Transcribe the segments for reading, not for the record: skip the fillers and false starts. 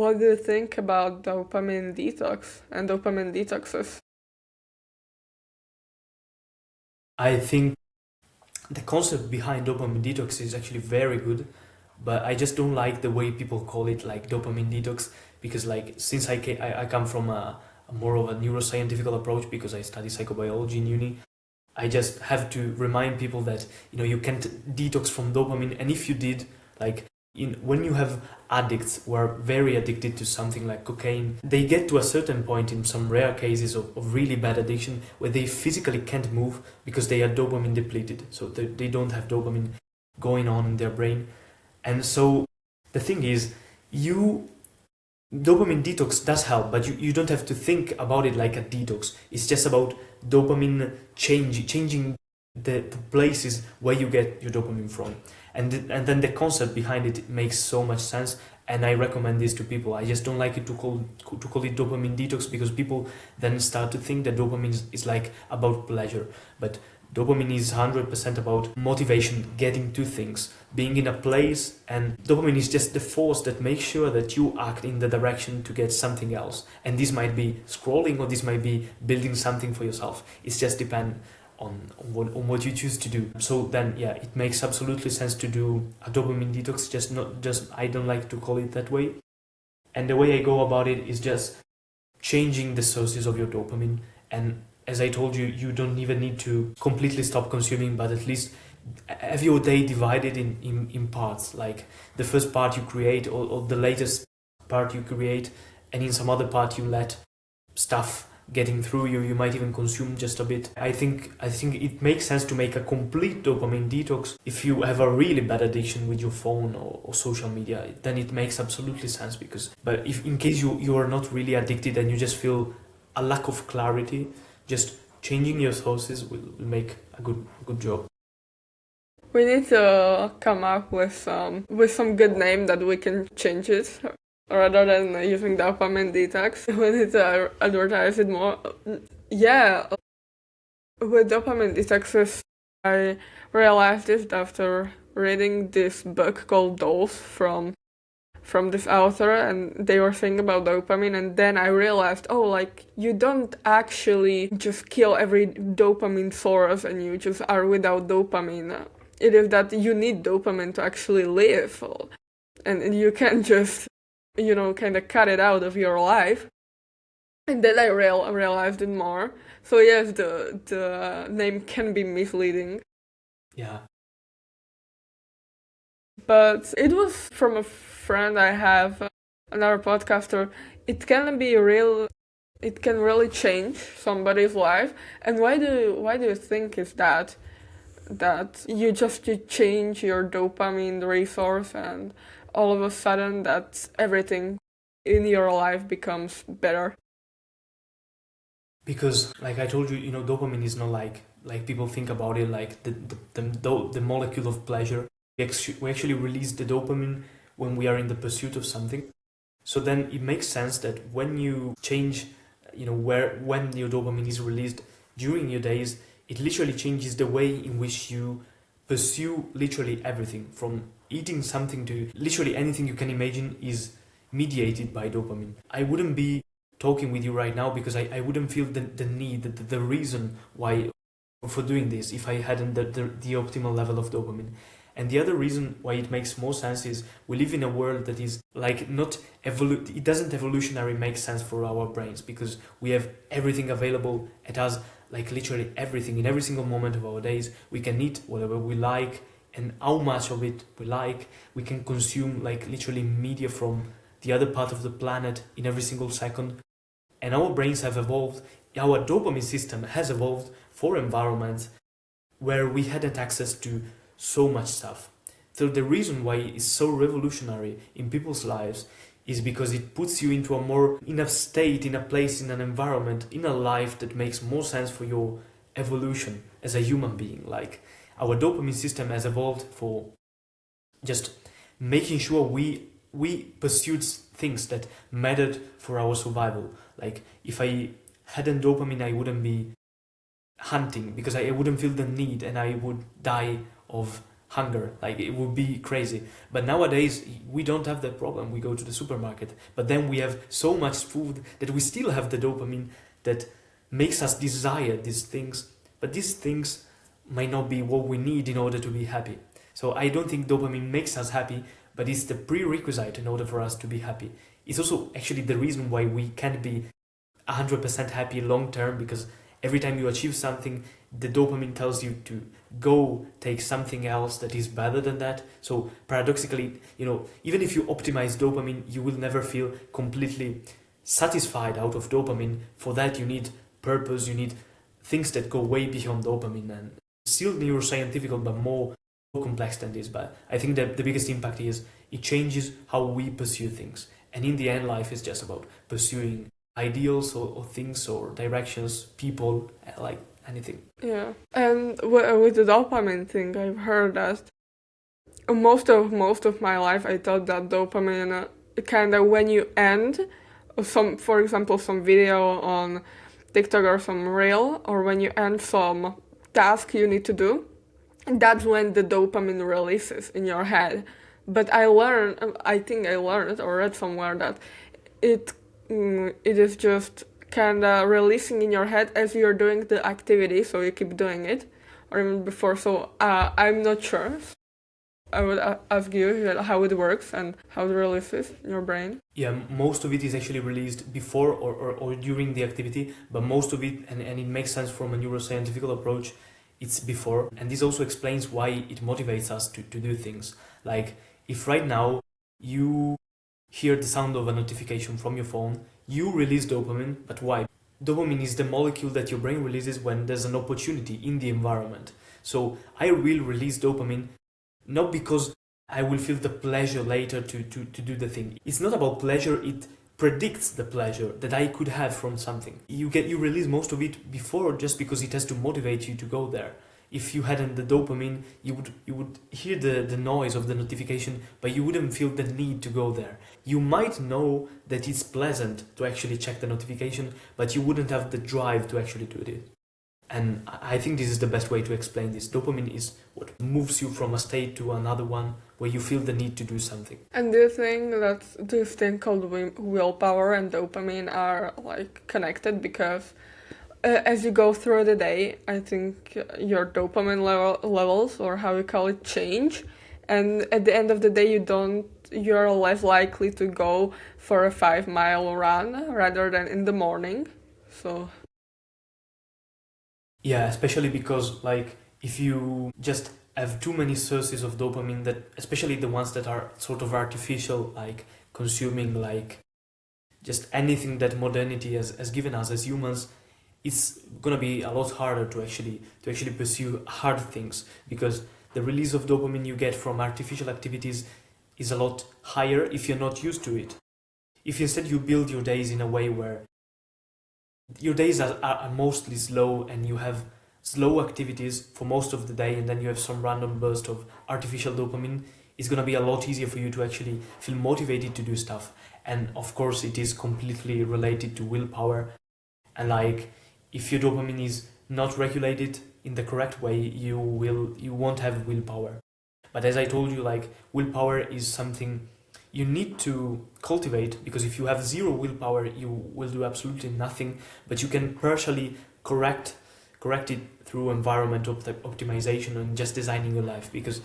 what do you think about dopamine detox and dopamine detoxes? I think the concept behind dopamine detox is actually very good, but I just don't like the way people call it like dopamine detox, because like since I come from a more of a neuroscientific approach because I study psychobiology in uni. I just have to remind people that you can't detox from dopamine, and if you did, like when you have addicts who are very addicted to something like cocaine, they get to a certain point in some rare cases of really bad addiction where they physically can't move because they are dopamine depleted, so they don't have dopamine going on in their brain. And so the thing is, you dopamine detox does help, but you don't have to think about it like a detox. It's just about dopamine changing the places where you get your dopamine from, and then the concept behind it makes so much sense. And I recommend this to people. I just don't like it to call it dopamine detox, because people then start to think that dopamine is like about pleasure, but dopamine is 100% about motivation, getting to things, being in a place, and dopamine is just the force that makes sure that you act in the direction to get something else. And this might be scrolling, or this might be building something for yourself. It's just depend on what you choose to do. So then, yeah, it makes absolutely sense to do a dopamine detox. Just I don't like to call it that way. And the way I go about it is just changing the sources of your dopamine. And as I told you, you don't even need to completely stop consuming, but at least have your day divided in parts. Like the first part you create, or the latest part you create, and in some other part you let stuff getting through you. You might even consume just a bit. I think it makes sense to make a complete dopamine detox if you have a really bad addiction with your phone or social media. Then it makes absolutely sense, but if in case you are not really addicted and you just feel a lack of clarity, just changing your sources will make a good job. We need to come up with some good name that we can change it rather than using dopamine detox. We need to advertise it more. Yeah, with dopamine detoxes, I realized this after reading this book called Dolls from this author, and they were saying about dopamine, and then I realized, oh, like, you don't actually just kill every dopamine source and you just are without dopamine. It is that you need dopamine to actually live, and you can't just, kind of cut it out of your life. And then I realized it more. So yes, the name can be misleading. Yeah. But it was from a friend I have, another podcaster. It can be real. It can really change somebody's life. And why do you think is that you change your dopamine resource and all of a sudden that everything in your life becomes better? Because like I told you, dopamine is not like people think about it, like the molecule of pleasure. We actually release the dopamine when we are in the pursuit of something. So then it makes sense that when you change, when your dopamine is released during your days, it literally changes the way in which you pursue literally everything, from eating something to literally anything you can imagine is mediated by dopamine. I wouldn't be talking with you right now because I wouldn't feel the need, the reason why for doing this if I hadn't the optimal level of dopamine. And the other reason why it makes more sense is we live in a world that is like not it doesn't evolutionary make sense for our brains, because we have everything available at us, like literally everything in every single moment of our days. We can eat whatever we like and how much of it we like. We can consume like literally media from the other part of the planet in every single second. And our brains have evolved, our dopamine system has evolved for environments where we hadn't access to so much stuff. So the reason why it's so revolutionary in people's lives is because it puts you into in a state, in a place, in an environment, in a life that makes more sense for your evolution as a human being. Like our dopamine system has evolved for just making sure we pursued things that mattered for our survival. Like if I hadn't dopamine, I wouldn't be hunting because I wouldn't feel the need and I would die of hunger. Like it would be crazy. But nowadays we don't have that problem. We go to the supermarket, but then we have so much food that we still have the dopamine that makes us desire these things. But these things might not be what we need in order to be happy. So I don't think dopamine makes us happy, but it's the prerequisite in order for us to be happy. It's also actually the reason why we can't be 100% happy long term, because every time you achieve something, the dopamine tells you to go take something else that is better than that. So paradoxically, even if you optimize dopamine, you will never feel completely satisfied out of dopamine. For that, you need purpose, you need things that go way beyond dopamine, and still neuroscientific, but more complex than this. But I think that the biggest impact is it changes how we pursue things. And in the end, life is just about pursuing ideals or things or directions, people, like anything. Yeah, and with the dopamine thing, I've heard that most of my life I thought that dopamine kind of when you end for example, some video on TikTok or some reel, or when you end some task you need to do, that's when the dopamine releases in your head. But I think I learned or read somewhere that it it is just kind of releasing in your head as you're doing the activity, so you keep doing it, or even before. So I'm not sure. I would ask you how it works and how it releases in your brain. Yeah, most of it is actually released before or during the activity, but most of it, and it makes sense from a neuroscientific approach, it's before. And this also explains why it motivates us to do things. Like, if right now you hear the sound of a notification from your phone, you release dopamine, but why? Dopamine is the molecule that your brain releases when there's an opportunity in the environment. So I will release dopamine not because I will feel the pleasure later to do the thing. It's not about pleasure, it predicts the pleasure that I could have from something. You release most of it before just because it has to motivate you to go there. If you hadn't the dopamine, you would hear the noise of the notification, but you wouldn't feel the need to go there. You might know that it's pleasant to actually check the notification, but you wouldn't have the drive to actually do it. And I think this is the best way to explain this. Dopamine is what moves you from a state to another one where you feel the need to do something. And do you think that this thing called willpower and dopamine are like connected? Because as you go through the day, I think your dopamine levels, or how you call it, change. And at the end of the day, you're less likely to go for a 5-mile run rather than in the morning. So yeah, especially because like if you just have too many sources of dopamine, that especially the ones that are sort of artificial, like consuming like just anything that modernity has given us as humans, it's gonna be a lot harder to actually pursue hard things, because the release of dopamine you get from artificial activities is a lot higher if you're not used to it. If instead you build your days in a way where your days are mostly slow and you have slow activities for most of the day, and then you have some random burst of artificial dopamine, it's going to be a lot easier for you to actually feel motivated to do stuff. And of course it is completely related to willpower, and like if your dopamine is not regulated in the correct way, you won't have willpower. But as I told you, like willpower is something you need to cultivate, because if you have zero willpower you will do absolutely nothing. But you can partially correct it through environmental optimization and just designing your life, because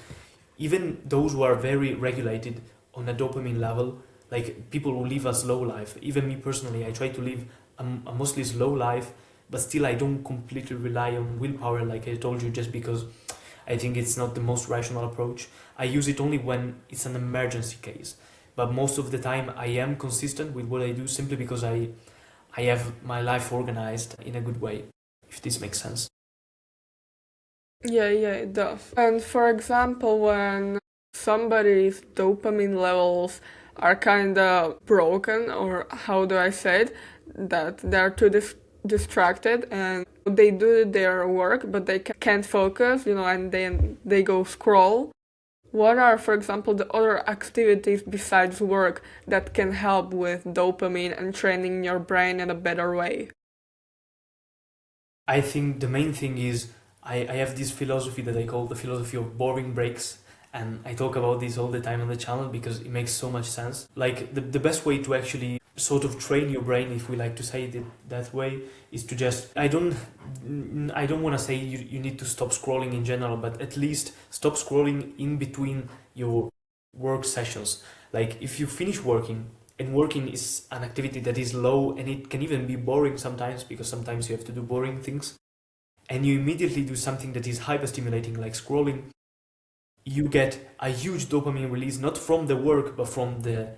even those who are very regulated on a dopamine level, like people who live a slow life, even me personally, I try to live a mostly slow life, but still I don't completely rely on willpower, like I told you, just because I think it's not the most rational approach. I use it only when it's an emergency case. But most of the time I am consistent with what I do, simply because I have my life organized in a good way, if this makes sense. yeah, it does. And for example, when somebody's dopamine levels are kind of broken, or how do I say it, that they're too distracted and they do their work but they can't focus, and then they go scroll. What are, for example, the other activities besides work that can help with dopamine and training your brain in a better way? I think the main thing is I have this philosophy that I call the philosophy of boring breaks. And I talk about this all the time on the channel because it makes so much sense. Like the best way to actually sort of train your brain, if we like to say it that way, is to just I don't want to say you need to stop scrolling in general, but at least stop scrolling in between your work sessions. Like if you finish working, and working is an activity that is low and it can even be boring sometimes because sometimes you have to do boring things, and you immediately do something that is hyper stimulating like scrolling, you get a huge dopamine release, not from the work but from the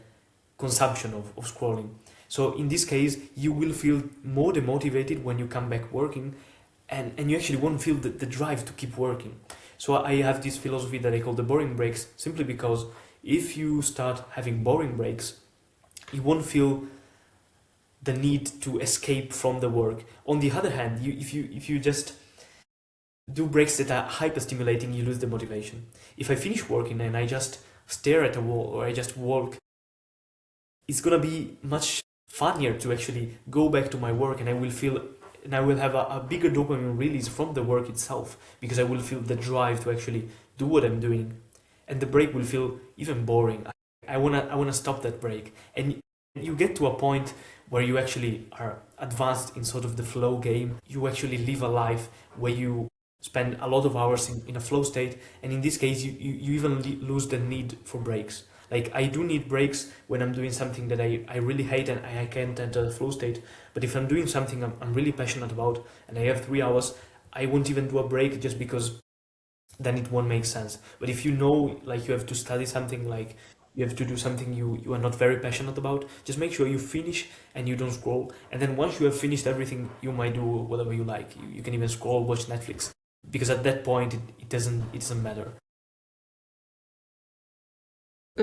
consumption of scrolling. So in this case, you will feel more demotivated when you come back working, and you actually won't feel the drive to keep working. So I have this philosophy that I call the boring breaks, simply because if you start having boring breaks, you won't feel the need to escape from the work. On the other hand, if you just do breaks that are hyper stimulating, you lose the motivation. If I finish working and I just stare at a wall or I just walk, it's gonna be much funnier to actually go back to my work, and I will have a bigger dopamine release from the work itself because I will feel the drive to actually do what I'm doing, and the break will feel even boring. I wanna stop that break, and you get to a point where you actually are advanced in sort of the flow game. You actually live a life where you spend a lot of hours in a flow state, and in this case you even lose the need for breaks. Like I do need breaks when I'm doing something that I really hate and I can't enter the flow state, but if I'm doing something I'm really passionate about and I have 3 hours, I won't even do a break just because then it won't make sense. But if you know, like you have to study something, like you have to do something you are not very passionate about, just make sure you finish and you don't scroll. And then once you have finished everything, you might do whatever you like. You can even scroll, watch Netflix, because at that point it doesn't matter.